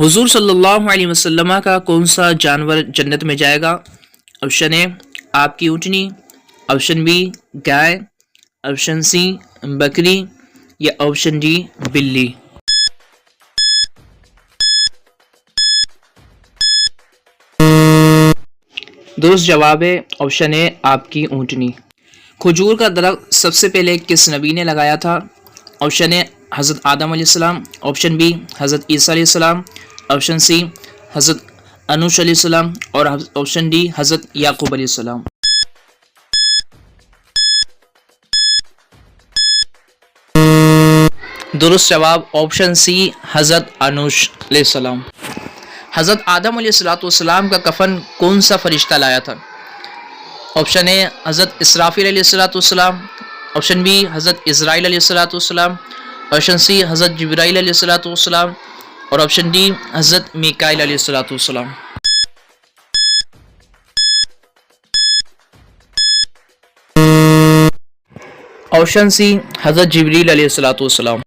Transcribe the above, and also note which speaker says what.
Speaker 1: हुजूर सल्लल्लाहु अलैहि वसल्लम का कौन सा जानवर जन्नत में जाएगा? ऑप्शन ए आपकी ऊँटनी, ऑप्शन बी गाय, ऑप्शन सी बकरी या ऑप्शन डी बिल्ली। दुरुस्त जवाब है ऑप्शन ए आपकी ऊँटनी। खजूर का दरख्त सबसे पहले किस नबी ने लगाया था? ऑप्शन ए हज़रत आदम अलैहिस्सलाम, ऑप्शन बी हज़रत ईसा अलैहिस्सलाम, ऑप्शन सी हज़रत अनूश अलैहिस्सलाम और ऑप्शन डी हज़रत याकूब अलैहिस्सलाम। दुरुस्त जवाब ऑप्शन सी हज़रत अनूश अलैहिस्सलाम। हज़रत आदम अलैहिस्सलाम का कफन कौन सा फरिश्ता लाया था? ऑप्शन ए हज़रत इसराफील अलैहिस्सलाम, ऑप्शन बी हज़रत इज़राइल अलैहिस्सलाम, ऑप्शन सी हज़रत जिब्राइल अलैहिस्सलाम और ऑप्शन डी हज़रत मीकाईल अलैहिस्सलाम। ऑप्शन सी हज़रत जिब्रील अलैहिस्सलाम।